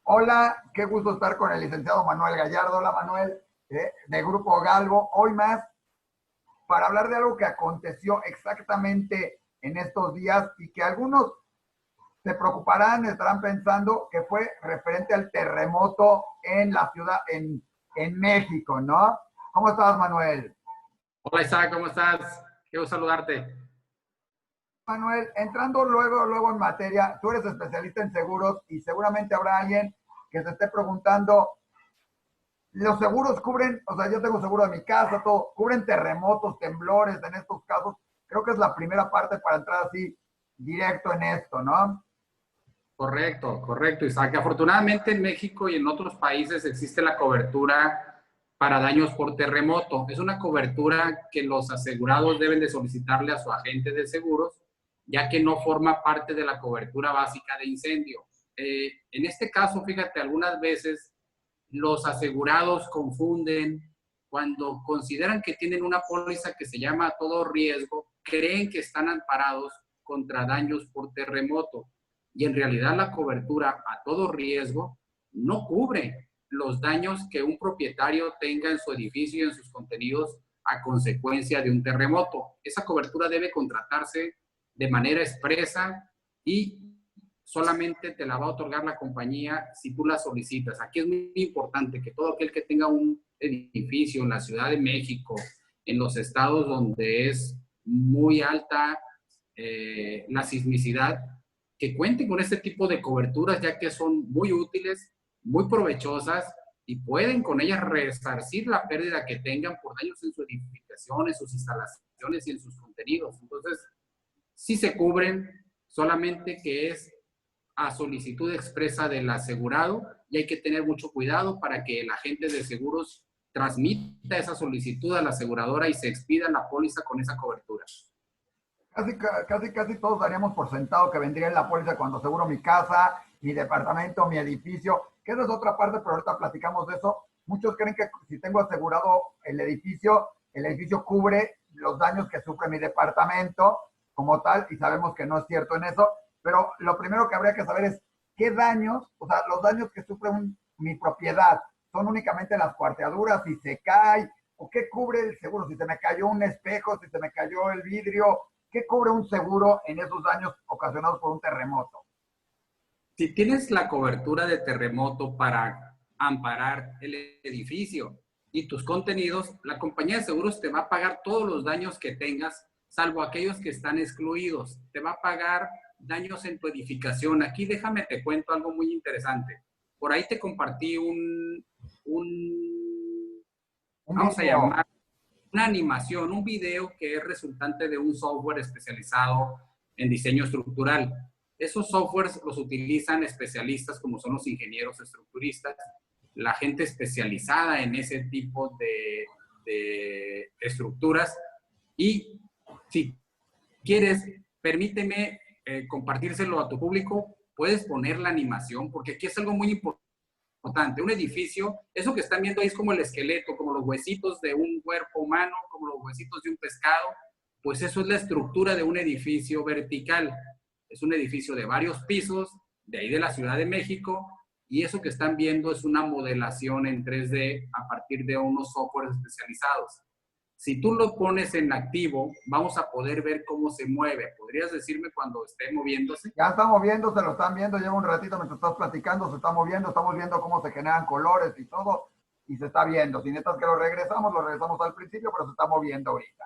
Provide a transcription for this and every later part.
Hola, qué gusto estar con el licenciado Manuel Gallardo. Hola Manuel, de Grupo Galvo. Hoy más para hablar de algo que aconteció exactamente en estos días y que algunos se preocuparán, estarán pensando que fue referente al terremoto en la ciudad, en México, ¿no? ¿Cómo estás, Manuel? Hola Isaac, ¿cómo estás? Quiero saludarte. Manuel, entrando luego en materia, tú eres especialista en seguros y seguramente habrá alguien que se esté preguntando, los seguros cubren, o sea, yo tengo seguro de mi casa, todo, cubren terremotos, temblores en estos casos. Creo que es la primera parte para entrar así directo en esto, ¿no? Correcto, correcto, Isaac. Afortunadamente en México y en otros países existe la cobertura para daños por terremoto. Es una cobertura que los asegurados deben de solicitarle a su agente de seguros, ya que no forma parte de la cobertura básica de incendio. En este caso, fíjate, algunas veces los asegurados confunden cuando consideran que tienen una póliza que se llama a todo riesgo, creen que están amparados contra daños por terremoto y en realidad la cobertura a todo riesgo no cubre los daños que un propietario tenga en su edificio y en sus contenidos a consecuencia de un terremoto. Esa cobertura debe contratarse de manera expresa y solamente te la va a otorgar la compañía si tú la solicitas. Aquí es muy importante que todo aquel que tenga un edificio en la Ciudad de México, en los estados donde es muy alta la sismicidad, que cuenten con este tipo de coberturas, ya que son muy útiles, muy provechosas y pueden con ellas resarcir la pérdida que tengan por daños en su edificación, en sus instalaciones y en sus contenidos. Entonces, sí se cubren, solamente que es a solicitud expresa del asegurado y hay que tener mucho cuidado para que el agente de seguros transmita esa solicitud a la aseguradora y se expida la póliza con esa cobertura. Casi todos daríamos por sentado que vendría en la póliza cuando aseguro mi casa, mi departamento, mi edificio, que esa es otra parte, pero ahorita platicamos de eso. Muchos creen que si tengo asegurado el edificio cubre los daños que sufre mi departamento como tal, y sabemos que no es cierto en eso, pero lo primero que habría que saber es qué daños, o sea, los daños que sufre mi propiedad, son únicamente las cuarteaduras, si se cae, o qué cubre el seguro, si se me cayó un espejo, si se me cayó el vidrio, ¿qué cubre un seguro en esos daños ocasionados por un terremoto? Si tienes la cobertura de terremoto para amparar el edificio y tus contenidos, la compañía de seguros te va a pagar todos los daños que tengas, salvo aquellos que están excluidos. Te va a pagar daños en tu edificación. Aquí déjame te cuento algo muy interesante. Por ahí te compartí Un vamos a video. llamar, una animación, un video que es resultante de un software especializado en diseño estructural. Esos softwares los utilizan especialistas como son los ingenieros estructuristas, la gente especializada en ese tipo de estructuras. Y si quieres, permíteme compartírselo a tu público, puedes poner la animación, porque aquí es algo muy importante. Un edificio, eso que están viendo ahí es como el esqueleto, como los huesitos de un cuerpo humano, como los huesitos de un pescado, pues eso es la estructura de un edificio vertical. Es un edificio de varios pisos, de ahí de la Ciudad de México, y eso que están viendo es una modelación en 3D a partir de unos softwares especializados. Si tú lo pones en activo, vamos a poder ver cómo se mueve. ¿Podrías decirme cuando esté moviéndose? Ya está moviendo, se lo están viendo, lleva un ratito mientras estás platicando, se está moviendo, estamos viendo cómo se generan colores y todo, y se está viendo. Si necesitas que lo regresamos al principio, pero se está moviendo ahorita.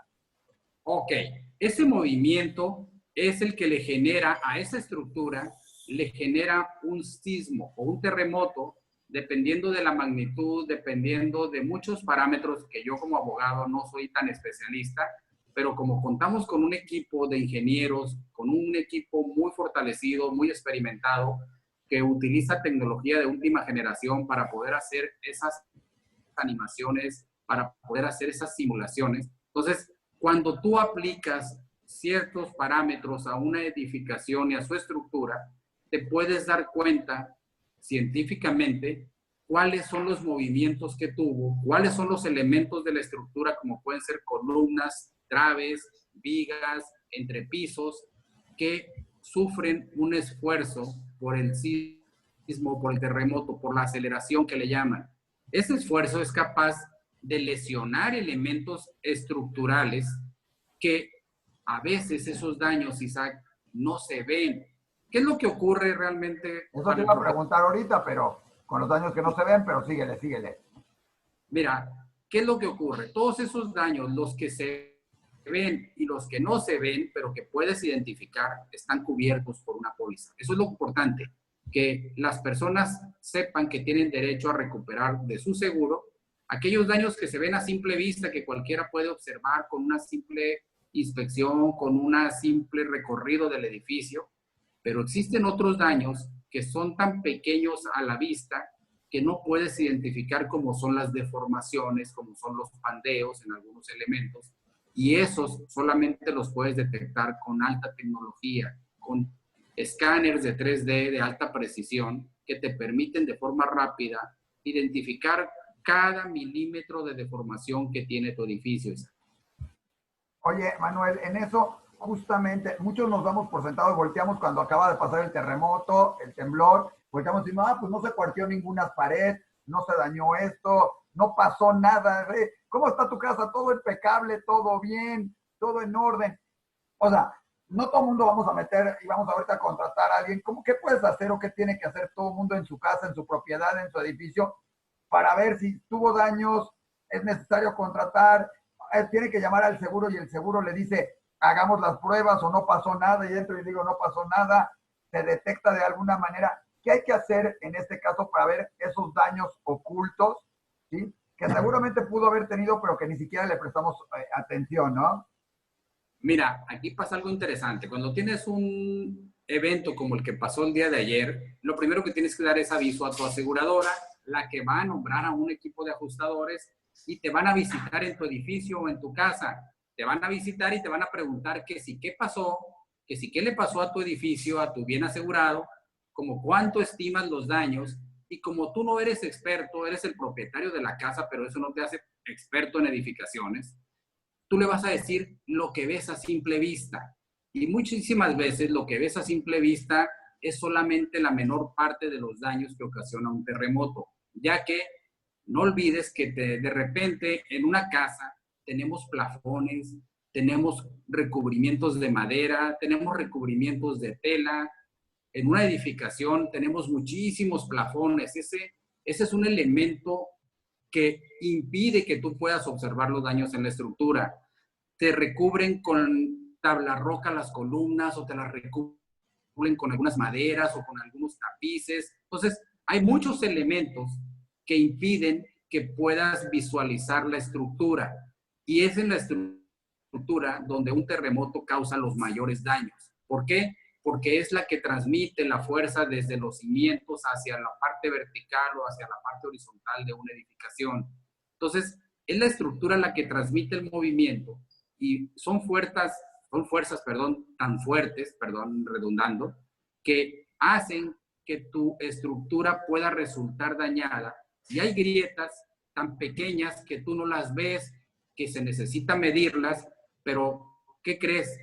Ok, ese movimiento es el que le genera a esa estructura, le genera un sismo o un terremoto, dependiendo de la magnitud, dependiendo de muchos parámetros que yo como abogado no soy tan especialista, pero como contamos con un equipo de ingenieros, con un equipo muy fortalecido, muy experimentado, que utiliza tecnología de última generación para poder hacer esas animaciones, para poder hacer esas simulaciones. Entonces, cuando tú aplicas ciertos parámetros a una edificación y a su estructura, te puedes dar cuenta científicamente cuáles son los movimientos que tuvo, cuáles son los elementos de la estructura, como pueden ser columnas, traves, vigas, entrepisos, que sufren un esfuerzo por el sismo sismo, por el terremoto, por la aceleración que le llaman. Ese esfuerzo es capaz de lesionar elementos estructurales que a veces esos daños, Isaac, no se ven. ¿Qué es lo que ocurre realmente? Eso te iba a preguntar ahorita, pero con los daños que no se ven, pero síguele, síguele. Mira, ¿qué es lo que ocurre? Todos esos daños, los que se ven y los que no se ven, pero que puedes identificar, están cubiertos por una póliza. Eso es lo importante, que las personas sepan que tienen derecho a recuperar de su seguro aquellos daños que se ven a simple vista, que cualquiera puede observar con una simple inspección, con un simple recorrido del edificio, pero existen otros daños que son tan pequeños a la vista que no puedes identificar, como son las deformaciones, como son los pandeos en algunos elementos, y esos solamente los puedes detectar con alta tecnología, con escáneres de 3D de alta precisión que te permiten de forma rápida identificar cada milímetro de deformación que tiene tu edificio. Oye, Manuel, en eso justamente muchos nos damos por sentados, volteamos cuando acaba de pasar el terremoto, el temblor, volteamos y decimos, pues no se partió ninguna pared, no se dañó esto, no pasó nada. ¿Cómo está tu casa? Todo impecable, todo bien, todo en orden. O sea, no todo el mundo vamos a meter y vamos ahorita a contratar a alguien. ¿Qué puedes hacer o qué tiene que hacer todo el mundo en su casa, en su propiedad, en su edificio, para ver si tuvo daños, es necesario contratar, tiene que llamar al seguro y el seguro le dice, hagamos las pruebas o no pasó nada, y entro y digo, no pasó nada, se detecta de alguna manera? ¿Qué hay que hacer en este caso para ver esos daños ocultos, ¿sí? Que seguramente pudo haber tenido, pero que ni siquiera le prestamos atención, ¿no? Mira, aquí pasa algo interesante. Cuando tienes un evento como el que pasó el día de ayer, lo primero que tienes que dar es aviso a tu aseguradora, la que va a nombrar a un equipo de ajustadores y te van a visitar en tu edificio o en tu casa. Te van a visitar y te van a preguntar que si qué pasó, que si qué le pasó a tu edificio, a tu bien asegurado, como cuánto estimas los daños, y como tú no eres experto, eres el propietario de la casa, pero eso no te hace experto en edificaciones, tú le vas a decir lo que ves a simple vista. Y muchísimas veces lo que ves a simple vista es solamente la menor parte de los daños que ocasiona un terremoto, ya que no olvides que de repente en una casa tenemos plafones, tenemos recubrimientos de madera, tenemos recubrimientos de tela. En una edificación tenemos muchísimos plafones. Ese es un elemento que impide que tú puedas observar los daños en la estructura. Te recubren con tabla roca las columnas, o te las recubren con algunas maderas o con algunos tapices. Entonces, hay muchos elementos que impiden que puedas visualizar la estructura. Y es en la estructura donde un terremoto causa los mayores daños. ¿Por qué? Porque es la que transmite la fuerza desde los cimientos hacia la parte vertical o hacia la parte horizontal de una edificación. Entonces, es la estructura la que transmite el movimiento, y son fuerzas, tan fuertes, redundando, que hacen que tu estructura pueda resultar dañada. Y hay grietas tan pequeñas que tú no las ves, que se necesita medirlas, pero ¿qué crees?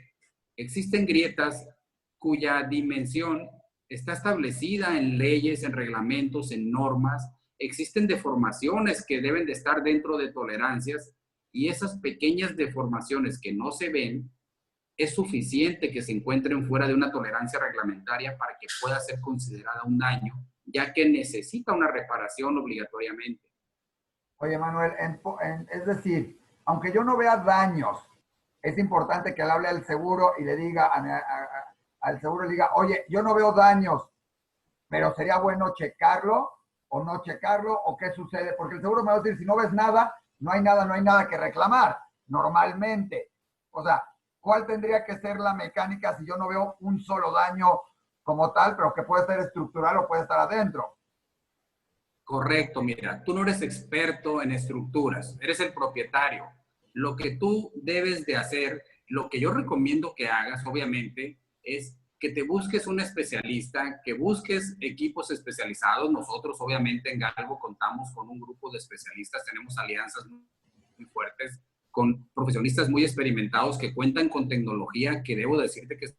Existen grietas cuya dimensión está establecida en leyes, en reglamentos, en normas. Existen deformaciones que deben de estar dentro de tolerancias, y esas pequeñas deformaciones que no se ven, es suficiente que se encuentren fuera de una tolerancia reglamentaria para que pueda ser considerada un daño, ya que necesita una reparación obligatoriamente. Oye, Manuel, es decir, aunque yo no vea daños, es importante que le hable al seguro y le diga al seguro, le diga, oye, yo no veo daños, pero sería bueno checarlo o no checarlo, o qué sucede, porque el seguro me va a decir, si no ves nada, no hay nada que reclamar, normalmente. O sea, ¿cuál tendría que ser la mecánica si yo no veo un solo daño como tal, pero que puede ser estructural o puede estar adentro? Correcto, mira, tú no eres experto en estructuras, eres el propietario. Lo que tú debes de hacer, lo que yo recomiendo que hagas, obviamente, es que te busques un especialista, que busques equipos especializados. Nosotros, obviamente, en Galvo contamos con un grupo de especialistas, tenemos alianzas muy fuertes con profesionistas muy experimentados que cuentan con tecnología que debo decirte que es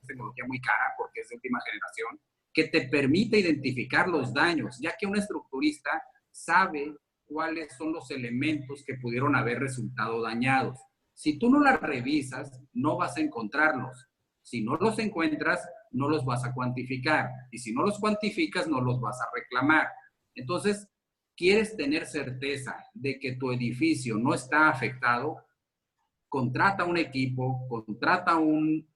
tecnología muy cara porque es de última generación. que te permita identificar los daños, ya que un estructurista sabe cuáles son los elementos que pudieron haber resultado dañados. Si tú no las revisas, no vas a encontrarlos. Si no los encuentras, no los vas a cuantificar. Y si no los cuantificas, no los vas a reclamar. Entonces, ¿quieres tener certeza de que tu edificio no está afectado? Contrata un equipo, contrata un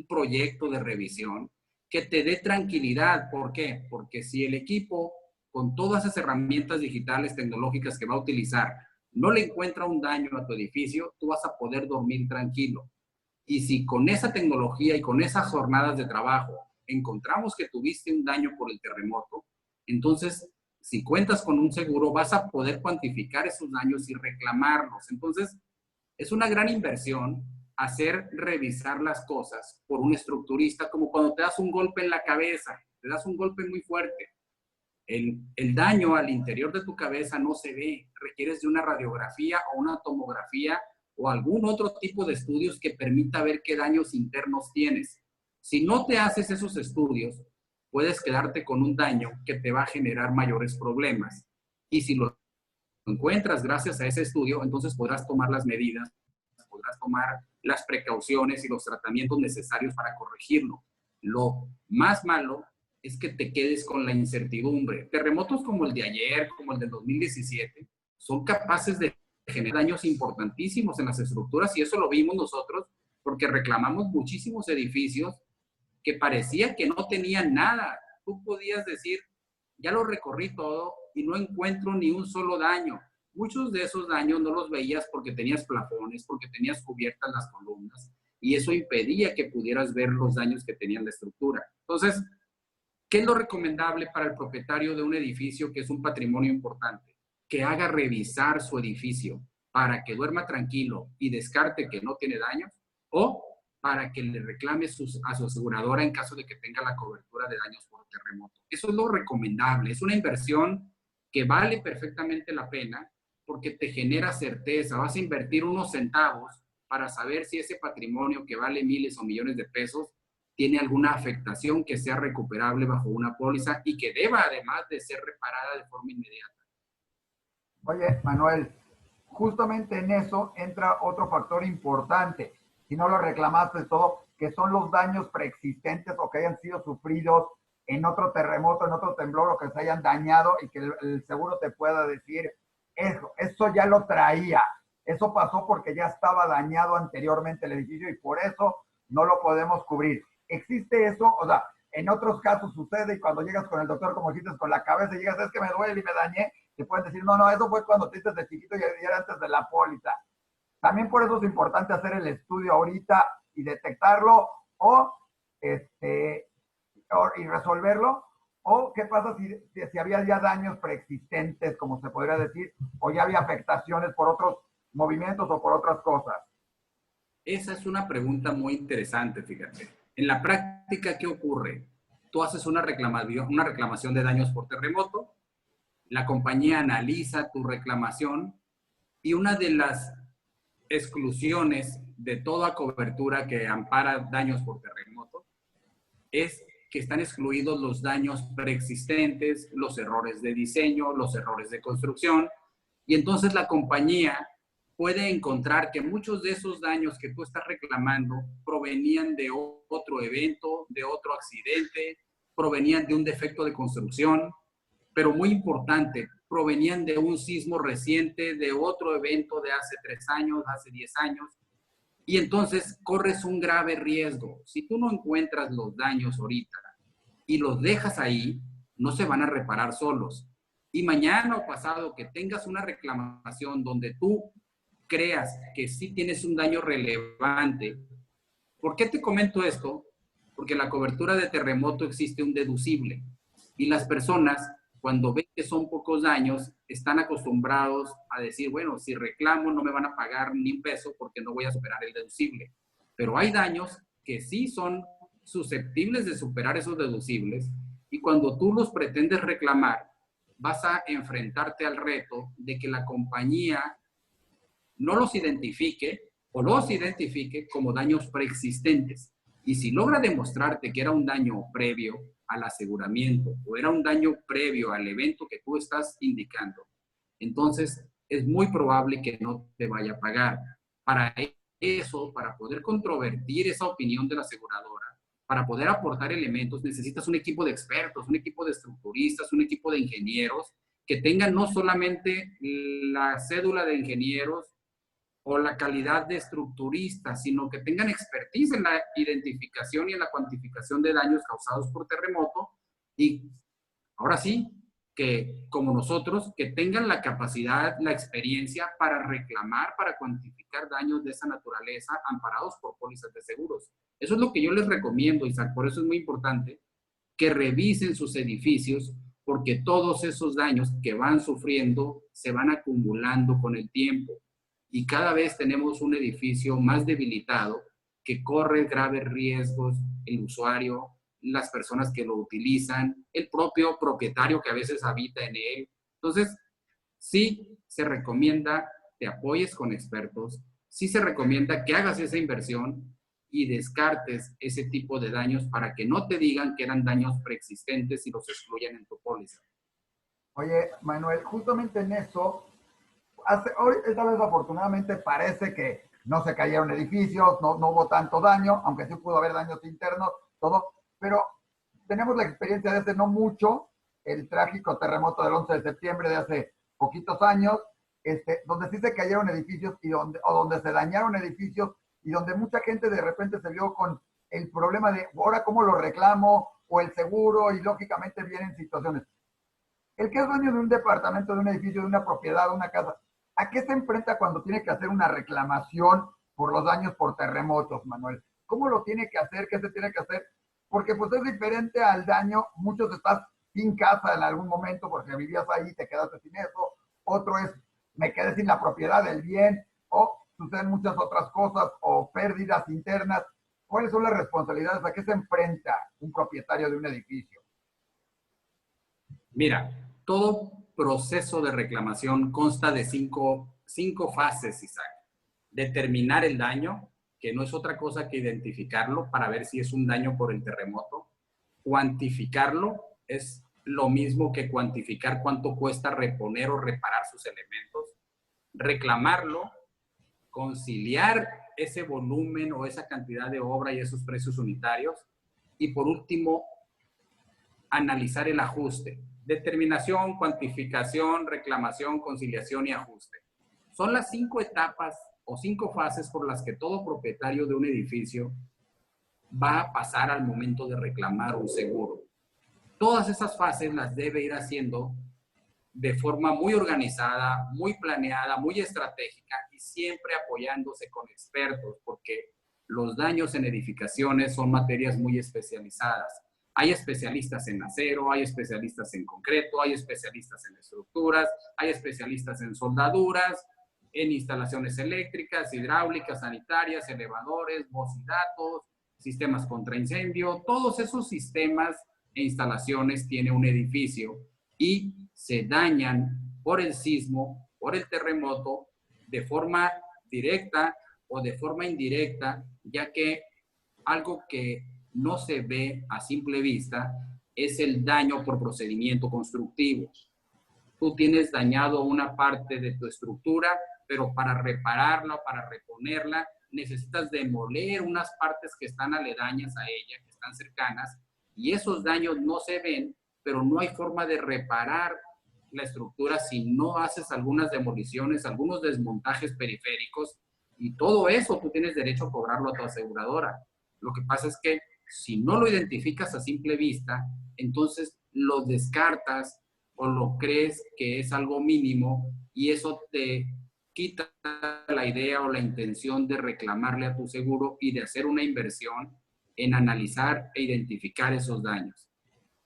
proyecto de revisión que te dé tranquilidad. ¿Por qué? Porque si el equipo, con todas esas herramientas digitales, tecnológicas que va a utilizar, no le encuentra un daño a tu edificio, tú vas a poder dormir tranquilo. Y si con esa tecnología y con esas jornadas de trabajo encontramos que tuviste un daño por el terremoto, entonces, si cuentas con un seguro, vas a poder cuantificar esos daños y reclamarlos. Entonces, es una gran inversión hacer revisar las cosas por un estructurista, como cuando te das un golpe en la cabeza, te das un golpe muy fuerte. El daño al interior de tu cabeza no se ve, requieres de una radiografía o una tomografía o algún otro tipo de estudios que permita ver qué daños internos tienes. Si no te haces esos estudios, puedes quedarte con un daño que te va a generar mayores problemas. Y si lo encuentras gracias a ese estudio, entonces podrás tomar las medidas, podrás tomar las precauciones y los tratamientos necesarios para corregirlo. Lo más malo es que te quedes con la incertidumbre. Terremotos como el de ayer, como el del 2017, son capaces de generar daños importantísimos en las estructuras y eso lo vimos nosotros porque reclamamos muchísimos edificios que parecía que no tenían nada. Tú podías decir, ya lo recorrí todo y no encuentro ni un solo daño. Muchos de esos daños no los veías porque tenías plafones, porque tenías cubiertas las columnas y eso impedía que pudieras ver los daños que tenía la estructura. Entonces, ¿qué es lo recomendable para el propietario de un edificio que es un patrimonio importante? Que haga revisar su edificio para que duerma tranquilo y descarte que no tiene daños, o para que le reclame a su aseguradora en caso de que tenga la cobertura de daños por terremoto. Eso es lo recomendable. Es una inversión que vale perfectamente la pena porque te genera certeza. Vas a invertir unos centavos para saber si ese patrimonio que vale miles o millones de pesos tiene alguna afectación que sea recuperable bajo una póliza y que deba además de ser reparada de forma inmediata. Oye, Manuel, justamente en eso entra otro factor importante. Si no lo reclamaste todo, que son los daños preexistentes o que hayan sido sufridos en otro terremoto, en otro temblor o que se hayan dañado y que el seguro te pueda decir, eso ya lo traía, eso pasó porque ya estaba dañado anteriormente el edificio y por eso no lo podemos cubrir. ¿Existe eso? O sea, en otros casos sucede y cuando llegas con el doctor, como dijiste, con la cabeza y llegas, es que me duele y me dañé, te pueden decir, no, eso fue cuando te hiciste de chiquito y era antes de la póliza. También por eso es importante hacer el estudio ahorita y detectarlo y resolverlo. ¿O qué pasa si había ya daños preexistentes, como se podría decir, o ya había afectaciones por otros movimientos o por otras cosas? Esa es una pregunta muy interesante, fíjate. En la práctica, ¿qué ocurre? Tú haces una reclamación de daños por terremoto, la compañía analiza tu reclamación y una de las exclusiones de toda cobertura que ampara daños por terremoto es que están excluidos los daños preexistentes, los errores de diseño, los errores de construcción, y entonces la compañía puede encontrar que muchos de esos daños que tú estás reclamando provenían de otro evento, de otro accidente, provenían de un defecto de construcción, pero muy importante, provenían de un sismo reciente, de otro evento de hace 3 años, hace 10 años, y entonces corres un grave riesgo. Si tú no encuentras los daños ahorita y los dejas ahí, no se van a reparar solos. Y mañana o pasado que tengas una reclamación donde tú creas que sí tienes un daño relevante. ¿Por qué te comento esto? Porque en la cobertura de terremoto existe un deducible y las personas cuando ven que son pocos daños están acostumbrados a decir, bueno, si reclamo no me van a pagar ni un peso porque no voy a superar el deducible. Pero hay daños que sí son susceptibles de superar esos deducibles y cuando tú los pretendes reclamar vas a enfrentarte al reto de que la compañía no los identifique o los identifique como daños preexistentes. Y si logra demostrarte que era un daño previo al aseguramiento o era un daño previo al evento que tú estás indicando, entonces es muy probable que no te vaya a pagar. Para eso, para poder controvertir esa opinión de la aseguradora, para poder aportar elementos, necesitas un equipo de expertos, un equipo de estructuristas, un equipo de ingenieros que tengan no solamente la cédula de ingenieros o la calidad de estructurista, sino que tengan expertise en la identificación y en la cuantificación de daños causados por terremoto y ahora sí, que como nosotros, que tengan la capacidad, la experiencia para reclamar, para cuantificar daños de esa naturaleza amparados por pólizas de seguros. Eso es lo que yo les recomiendo, Isaac, por eso es muy importante que revisen sus edificios porque todos esos daños que van sufriendo se van acumulando con el tiempo y cada vez tenemos un edificio más debilitado que corre graves riesgos el usuario, las personas que lo utilizan, el propio propietario que a veces habita en él. Entonces, sí se recomienda te apoyes con expertos, sí se recomienda que hagas esa inversión y descartes ese tipo de daños para que no te digan que eran daños preexistentes y los excluyan en tu póliza. Oye, Manuel, justamente en eso, hoy, esta vez afortunadamente parece que no se cayeron edificios, no hubo tanto daño, aunque sí pudo haber daños internos, todo, pero tenemos la experiencia de hace no mucho, el trágico terremoto del 11 de septiembre de hace poquitos años, donde sí se cayeron edificios y donde se dañaron edificios y donde mucha gente de repente se vio con el problema de ahora cómo lo reclamo o el seguro y lógicamente vienen situaciones. El que es dueño de un departamento, de un edificio, de una propiedad, de una casa, ¿a qué se enfrenta cuando tiene que hacer una reclamación por los daños por terremotos, Manuel? ¿Cómo lo tiene que hacer? ¿Qué se tiene que hacer? Porque pues es diferente al daño. Muchos estás sin casa en algún momento porque vivías ahí y te quedaste sin eso. Otro es, me quedé sin la propiedad del bien, o suceden muchas otras cosas, o pérdidas internas. ¿Cuáles son las responsabilidades? ¿A qué se enfrenta un propietario de un edificio? Mira, todo proceso de reclamación consta de cinco fases, Isaac. Determinar el daño, que no es otra cosa que identificarlo para ver si es un daño por el terremoto. Cuantificarlo es lo mismo que cuantificar cuánto cuesta reponer o reparar sus elementos. Reclamarlo, conciliar ese volumen o esa cantidad de obra y esos precios unitarios. Y por último, analizar el ajuste. Determinación, cuantificación, reclamación, conciliación y ajuste. Son las 5 etapas o 5 fases por las que todo propietario de un edificio va a pasar al momento de reclamar un seguro. Todas esas fases las debe ir haciendo de forma muy organizada, muy planeada, muy estratégica y siempre apoyándose con expertos, porque los daños en edificaciones son materias muy especializadas. Hay especialistas en acero, hay especialistas en concreto, hay especialistas en estructuras, hay especialistas en soldaduras, en instalaciones eléctricas, hidráulicas, sanitarias, elevadores, voz y datos, sistemas contra incendio. Todos esos sistemas e instalaciones tiene un edificio y se dañan por el sismo, por el terremoto, de forma directa o de forma indirecta, ya que algo que no se ve a simple vista es el daño por procedimiento constructivo. Tú tienes dañado una parte de tu estructura, pero para repararla, para reponerla, necesitas demoler unas partes que están aledañas a ella, que están cercanas, y esos daños no se ven, pero no hay forma de reparar la estructura si no haces algunas demoliciones, algunos desmontajes periféricos, y todo eso tú tienes derecho a cobrarlo a tu aseguradora. Lo que pasa es que si no lo identificas a simple vista, entonces lo descartas o lo crees que es algo mínimo y eso te quita la idea o la intención de reclamarle a tu seguro y de hacer una inversión en analizar e identificar esos daños.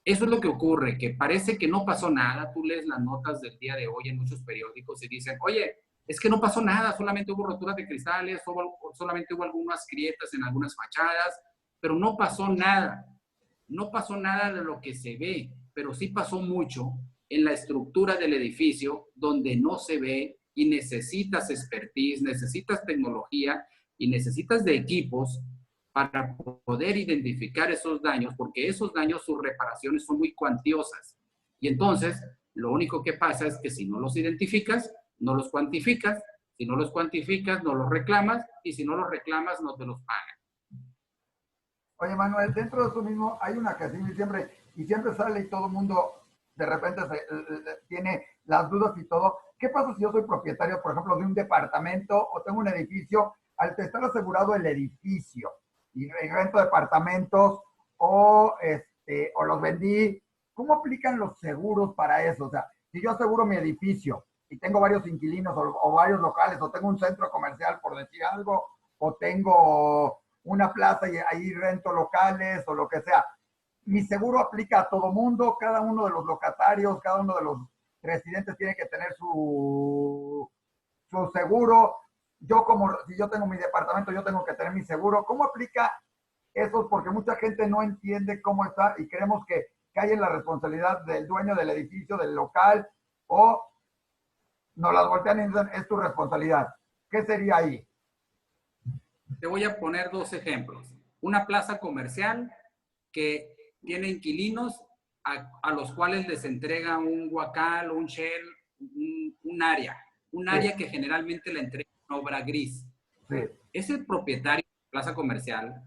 Eso es lo que ocurre, que parece que no pasó nada. Tú lees las notas del día de hoy en muchos periódicos y dicen, oye, es que no pasó nada, solamente hubo roturas de cristales, solamente hubo algunas grietas en algunas fachadas, pero no pasó nada. No pasó nada de lo que se ve, pero sí pasó mucho en la estructura del edificio donde no se ve y necesitas expertise, necesitas tecnología y necesitas de equipos para poder identificar esos daños, porque esos daños, sus reparaciones son muy cuantiosas. Y entonces, lo único que pasa es que si no los identificas, no los cuantificas, si no los cuantificas, no los reclamas, y si no los reclamas, no te los pagan. Oye, Manuel, dentro de eso mismo hay una que siempre sale y todo el mundo de repente tiene las dudas y todo. ¿Qué pasa si yo soy propietario, por ejemplo, de un departamento o tengo un edificio? Al estar asegurado el edificio y rento departamentos o los vendí, ¿cómo aplican los seguros para eso? O sea, si yo aseguro mi edificio y tengo varios inquilinos o varios locales, o tengo un centro comercial, por decir algo, o tengo una plaza y ahí rento locales o lo que sea. Mi seguro aplica a todo mundo, cada uno de los locatarios, cada uno de los residentes tiene que tener su seguro. Si yo tengo mi departamento, yo tengo que tener mi seguro. ¿Cómo aplica eso? Porque mucha gente no entiende cómo está y creemos que cae en la responsabilidad del dueño del edificio, del local, o nos las voltean y dicen, es tu responsabilidad. ¿Qué sería ahí? Te voy a poner dos ejemplos. Una plaza comercial que tiene inquilinos a los cuales les entrega un guacal, un shell, un área. Un área que generalmente le entrega una obra gris. Sí. Ese propietario de plaza comercial,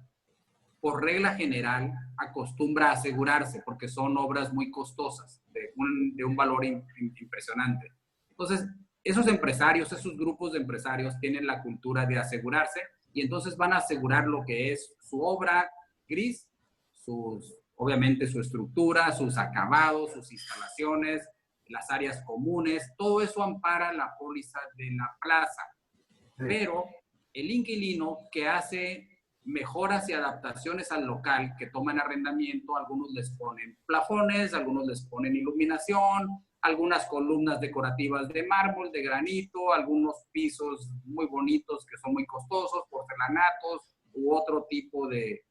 por regla general, acostumbra a asegurarse porque son obras muy costosas, de un valor impresionante. Entonces, esos empresarios, esos grupos de empresarios tienen la cultura de asegurarse y entonces van a asegurar lo que es su obra gris, obviamente su estructura, sus acabados, sus instalaciones, las áreas comunes, todo eso ampara la póliza de la plaza. Sí. Pero el inquilino que hace mejoras y adaptaciones al local, que toman arrendamiento, algunos les ponen plafones, algunos les ponen iluminación, algunas columnas decorativas de mármol, de granito, algunos pisos muy bonitos que son muy costosos, porcelanatos u otro tipo de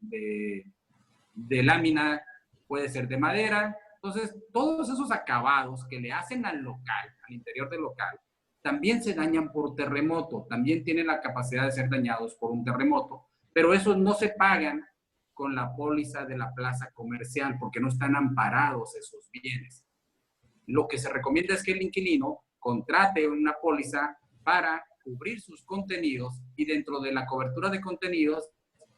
lámina, puede ser de madera. Entonces, todos esos acabados que le hacen al local, al interior del local, también se dañan por terremoto, también tienen la capacidad de ser dañados por un terremoto, pero esos no se pagan con la póliza de la plaza comercial porque no están amparados esos bienes. Lo que se recomienda es que el inquilino contrate una póliza para cubrir sus contenidos y dentro de la cobertura de contenidos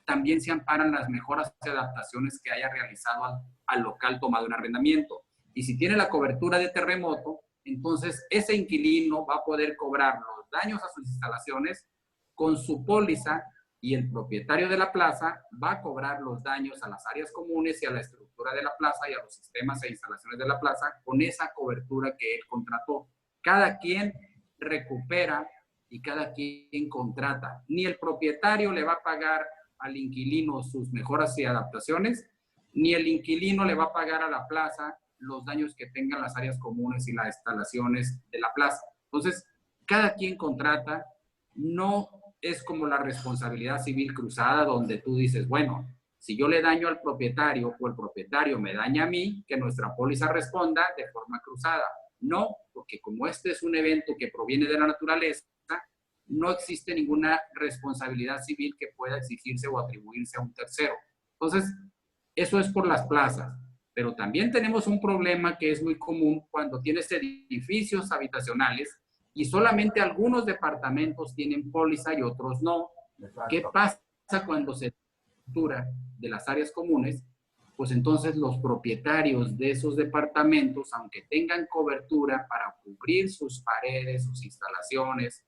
también se amparan las mejoras y adaptaciones que haya realizado al local tomado en arrendamiento. Y si tiene la cobertura de terremoto, entonces ese inquilino va a poder cobrar los daños a sus instalaciones con su póliza y el propietario de la plaza va a cobrar los daños a las áreas comunes y a la estructura de la plaza y a los sistemas e instalaciones de la plaza con esa cobertura que él contrató. Cada quien recupera y cada quien contrata. Ni el propietario le va a pagar al inquilino sus mejoras y adaptaciones, ni el inquilino le va a pagar a la plaza los daños que tengan las áreas comunes y las instalaciones de la plaza. Entonces, cada quien contrata, no es como la responsabilidad civil cruzada donde tú dices, bueno, si yo le daño al propietario o el propietario me daña a mí, que nuestra póliza responda de forma cruzada. No, porque como este es un evento que proviene de la naturaleza, no existe ninguna responsabilidad civil que pueda exigirse o atribuirse a un tercero. Entonces, eso es por las plazas. Pero también tenemos un problema que es muy común cuando tienes edificios habitacionales y solamente algunos departamentos tienen póliza y otros no. Exacto. ¿Qué pasa cuando se estructura de las áreas comunes? Pues entonces los propietarios de esos departamentos, aunque tengan cobertura para cubrir sus paredes, sus instalaciones,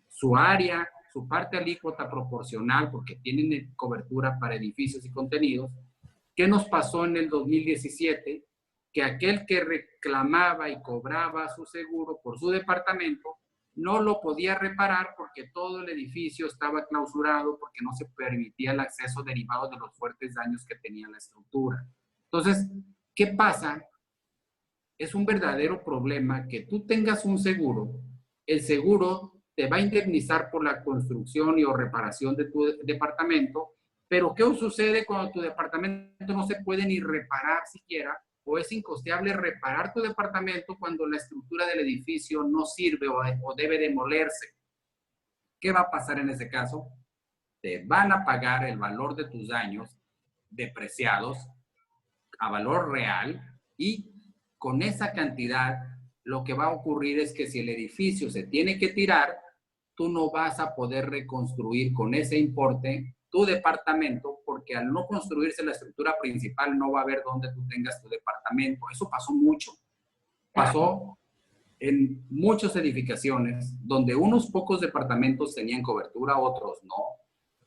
su área, su parte alícuota proporcional, porque tienen cobertura para edificios y contenidos. ¿Qué nos pasó en el 2017? Que aquel que reclamaba y cobraba su seguro por su departamento no lo podía reparar porque todo el edificio estaba clausurado, porque no se permitía el acceso derivado de los fuertes daños que tenía la estructura. Entonces, ¿qué pasa? Es un verdadero problema que tú tengas un seguro. El seguro te va a indemnizar por la construcción y o reparación de tu departamento, pero ¿qué sucede cuando tu departamento no se puede ni reparar siquiera o es incosteable reparar tu departamento cuando la estructura del edificio no sirve o debe demolerse? ¿Qué va a pasar en ese caso? te van a pagar el valor de tus daños depreciados a valor real, y con esa cantidad lo que va a ocurrir es que si el edificio se tiene que tirar, tú no vas a poder reconstruir con ese importe tu departamento, porque al no construirse la estructura principal no va a haber dónde tú tengas tu departamento. Eso pasó mucho. Pasó en muchas edificaciones donde unos pocos departamentos tenían cobertura, otros no.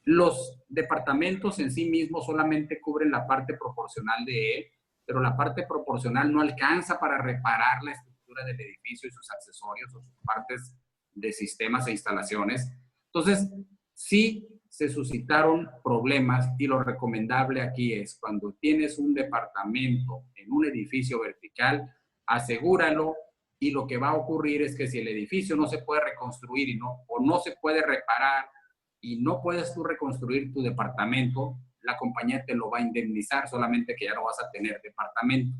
Los departamentos en sí mismos solamente cubren la parte proporcional de él, pero la parte proporcional no alcanza para reparar la estructura del edificio y sus accesorios o sus partes de sistemas e instalaciones. Entonces, sí se suscitaron problemas, y lo recomendable aquí es, cuando tienes un departamento en un edificio vertical, asegúralo, y lo que va a ocurrir es que si el edificio no se puede reconstruir o no se puede reparar y no puedes tú reconstruir tu departamento, la compañía te lo va a indemnizar, solamente que ya no vas a tener departamento.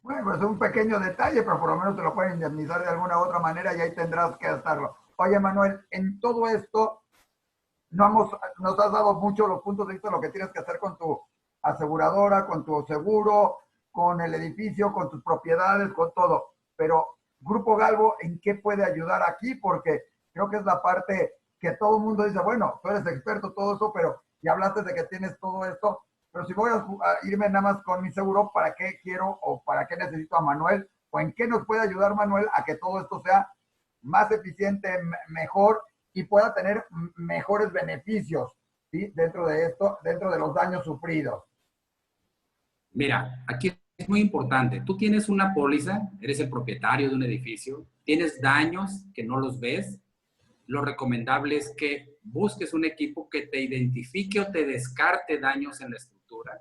Bueno, pues un pequeño detalle, pero por lo menos te lo pueden indemnizar de alguna u otra manera y ahí tendrás que estarlo. Oye, Manuel, en todo esto nos has dado mucho los puntos de vista de lo que tienes que hacer con tu aseguradora, con tu seguro, con el edificio, con tus propiedades, con todo. Pero Grupo Galvo, ¿en qué puede ayudar aquí? Porque creo que es la parte que todo el mundo dice, bueno, tú eres experto, todo eso, pero ya hablaste de que tienes todo esto, pero si voy a irme nada más con mi seguro, ¿para qué quiero o para qué necesito a Manuel? ¿O en qué nos puede ayudar Manuel a que todo esto sea más eficiente, mejor y pueda tener mejores beneficios, ¿sí? Dentro de esto, dentro de los daños sufridos? Mira, aquí es muy importante. Tú tienes una póliza, eres el propietario de un edificio, tienes daños que no los ves. Lo recomendable es que busques un equipo que te identifique o te descarte daños en la estructura.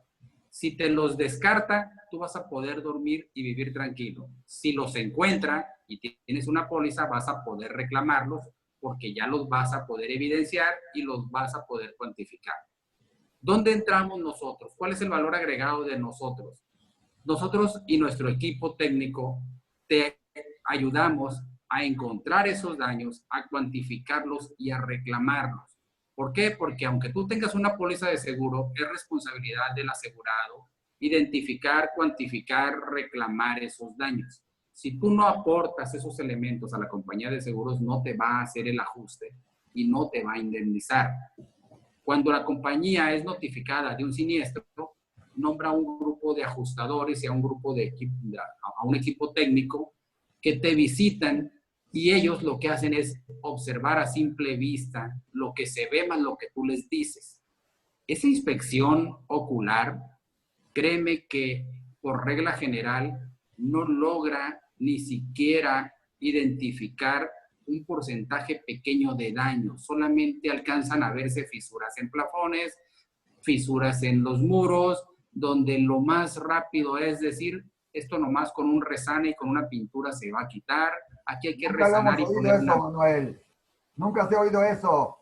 Si te los descarta, tú vas a poder dormir y vivir tranquilo. Si los encuentra y tienes una póliza, vas a poder reclamarlos, porque ya los vas a poder evidenciar y los vas a poder cuantificar. ¿Dónde entramos nosotros? ¿Cuál es el valor agregado de nosotros? Nosotros y nuestro equipo técnico te ayudamos a encontrar esos daños, a cuantificarlos y a reclamarlos. ¿Por qué? Porque aunque tú tengas una póliza de seguro, es responsabilidad del asegurado identificar, cuantificar, reclamar esos daños. Si tú no aportas esos elementos a la compañía de seguros, no te va a hacer el ajuste y no te va a indemnizar. Cuando la compañía es notificada de un siniestro, nombra un grupo de ajustadores y a un grupo de equipo, a un equipo técnico que te visitan, y ellos lo que hacen es observar a simple vista lo que se ve más lo que tú les dices. Esa inspección ocular, créeme que por regla general no logra ni siquiera identificar un porcentaje pequeño de daño. Solamente alcanzan a verse fisuras en plafones, fisuras en los muros, donde lo más rápido es decir, esto nomás con un resane y con una pintura se va a quitar. Aquí hay que Nunca lo resanar hemos y oído poner eso, una... Manuel. Nunca se ha oído eso.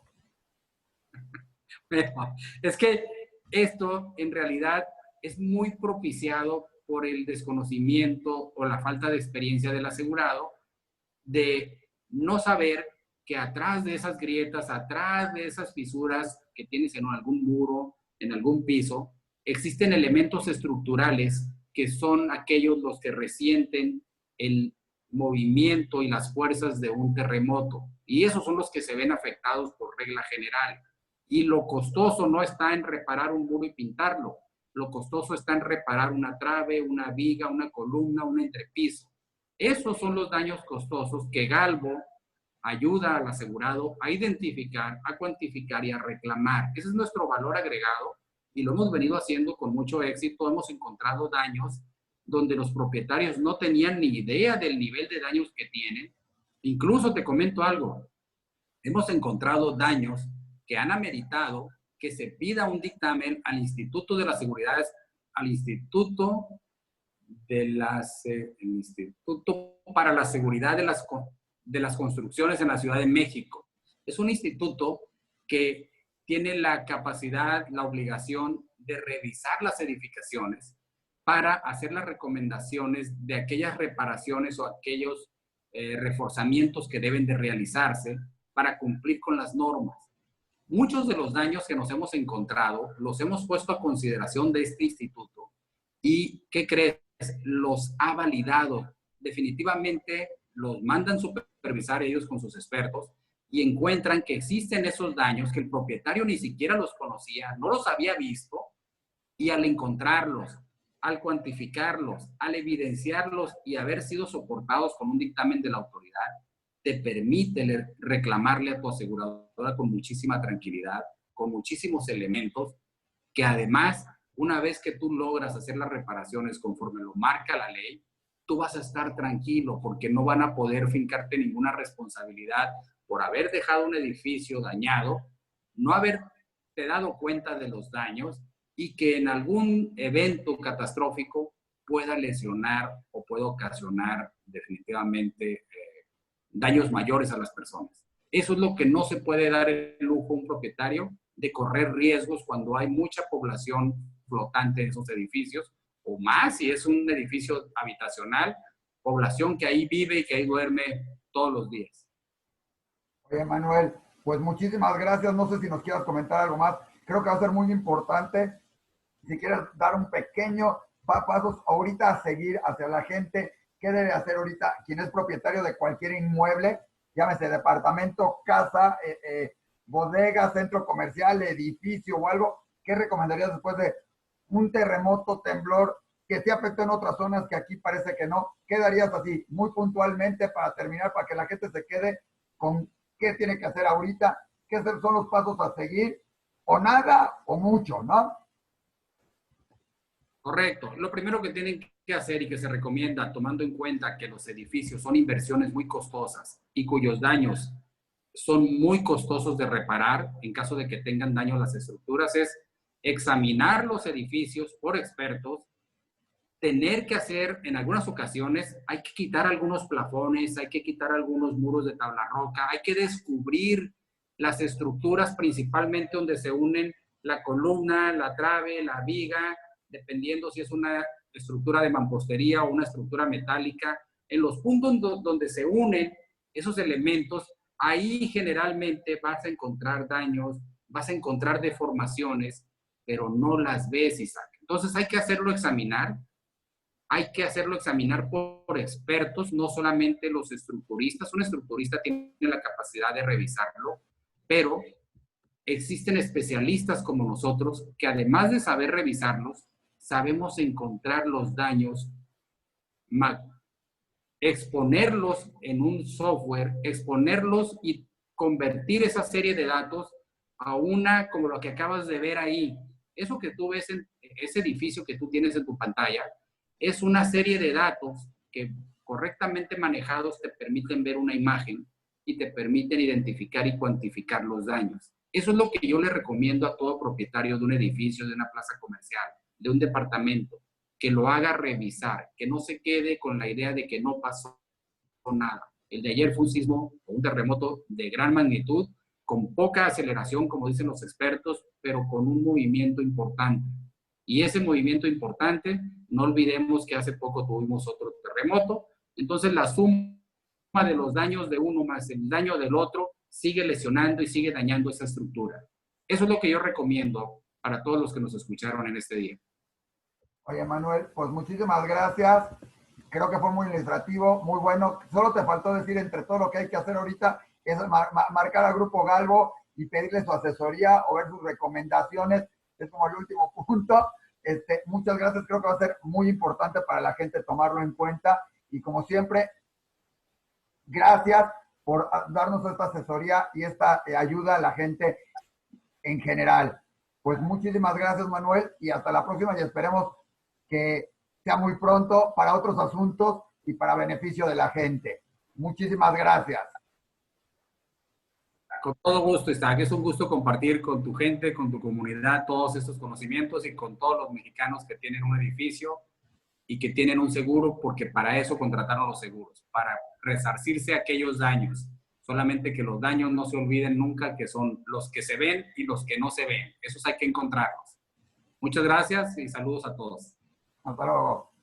Es que esto en realidad es muy propiciado por el desconocimiento o la falta de experiencia del asegurado, de no saber que atrás de esas grietas, atrás de esas fisuras que tienes en algún muro, en algún piso, existen elementos estructurales que son aquellos los que resienten el movimiento y las fuerzas de un terremoto. Y esos son los que se ven afectados por regla general. Y lo costoso no está en reparar un muro y pintarlo. Lo costoso está en reparar una trave, una viga, una columna, un entrepiso. Esos son los daños costosos que Galvo ayuda al asegurado a identificar, a cuantificar y a reclamar. Ese es nuestro valor agregado y lo hemos venido haciendo con mucho éxito. Hemos encontrado daños donde los propietarios no tenían ni idea del nivel de daños que tienen. Incluso te comento algo, hemos encontrado daños que han ameritado que se pida un dictamen al Instituto de la Seguridad, al Instituto el Instituto para la Seguridad de las Construcciones en la Ciudad de México. Es un instituto que tiene la capacidad, la obligación de revisar las edificaciones para hacer las recomendaciones de aquellas reparaciones o aquellos reforzamientos que deben de realizarse para cumplir con las normas. Muchos de los daños que nos hemos encontrado los hemos puesto a consideración de este instituto y, ¿qué crees? Los ha validado. Definitivamente los mandan supervisar ellos con sus expertos y encuentran que existen esos daños que el propietario ni siquiera los conocía, no los había visto, y al encontrarlos, al cuantificarlos, al evidenciarlos y haber sido soportados con un dictamen de la autoridad, te permite reclamarle a tu aseguradora con muchísima tranquilidad, con muchísimos elementos, que además, una vez que tú logras hacer las reparaciones conforme lo marca la ley, tú vas a estar tranquilo porque no van a poder fincarte ninguna responsabilidad por haber dejado un edificio dañado, no haberte dado cuenta de los daños y que en algún evento catastrófico pueda lesionar o pueda ocasionar definitivamente daños mayores a las personas. Eso es lo que no se puede dar el lujo a un propietario, de correr riesgos cuando hay mucha población flotante en esos edificios, o más si es un edificio habitacional, población que ahí vive y que ahí duerme todos los días. Oye, Manuel, pues muchísimas gracias. No sé si nos quieras comentar algo más. Creo que va a ser muy importante. Si quieres dar un pequeño pasos ahorita a seguir hacia la gente, ¿qué debe hacer ahorita quien es propietario de cualquier inmueble? Llámese departamento, casa, bodega, centro comercial, edificio o algo. ¿Qué recomendarías después de un terremoto, temblor, que sí afectó en otras zonas que aquí parece que no? ¿Qué darías así, muy puntualmente, para terminar, para que la gente se quede con qué tiene que hacer ahorita? ¿Qué son los pasos a seguir? O nada o mucho, ¿no? Correcto. Lo primero que tienen que hacer y que se recomienda, tomando en cuenta que los edificios son inversiones muy costosas y cuyos daños son muy costosos de reparar en caso de que tengan daño a las estructuras, es examinar los edificios por expertos, tener que hacer, en algunas ocasiones, hay que quitar algunos plafones, hay que quitar algunos muros de tabla roca, hay que descubrir las estructuras principalmente donde se unen la columna, la trave, la viga, dependiendo si es una estructura de mampostería o una estructura metálica. En los puntos donde se unen esos elementos, ahí generalmente vas a encontrar daños, vas a encontrar deformaciones, pero no las ves, Isaac. Entonces hay que hacerlo examinar. Hay que hacerlo examinar por expertos, no solamente los estructuristas. Un estructurista tiene la capacidad de revisarlo, pero existen especialistas como nosotros que, además de saber revisarlos, sabemos encontrar los daños, exponerlos en un software, exponerlos y convertir esa serie de datos a una, como lo que acabas de ver ahí. Eso que tú ves en ese edificio que tú tienes en tu pantalla, es una serie de datos que, correctamente manejados, te permiten ver una imagen y te permiten identificar y cuantificar los daños. Eso es lo que yo le recomiendo a todo propietario de un edificio, de una plaza comercial, de un departamento, que lo haga revisar, que no se quede con la idea de que no pasó nada. El de ayer fue un sismo o un terremoto de gran magnitud, con poca aceleración, como dicen los expertos, pero con un movimiento importante. Y ese movimiento importante, no olvidemos que hace poco tuvimos otro terremoto. Entonces, la suma de los daños de uno más el daño del otro sigue lesionando y sigue dañando esa estructura. Eso es lo que yo recomiendo para todos los que nos escucharon en este día. Oye, Manuel, pues muchísimas gracias. Creo que fue muy ilustrativo, muy bueno. Solo te faltó decir, entre todo lo que hay que hacer ahorita, es marcar al Grupo Galvo y pedirle su asesoría o ver sus recomendaciones. Es como el último punto. Muchas gracias. Creo que va a ser muy importante para la gente tomarlo en cuenta. Y como siempre, gracias por darnos esta asesoría y esta ayuda a la gente en general. Pues muchísimas gracias, Manuel, y hasta la próxima, y esperemos que sea muy pronto para otros asuntos y para beneficio de la gente. Muchísimas gracias. Con todo gusto, Isaac. Es un gusto compartir con tu gente, con tu comunidad, todos estos conocimientos y con todos los mexicanos que tienen un edificio y que tienen un seguro, porque para eso contrataron los seguros, para resarcirse aquellos daños. Solamente que los daños no se olviden nunca, que son los que se ven y los que no se ven. Esos hay que encontrarlos. Muchas gracias y saludos a todos. Hasta luego.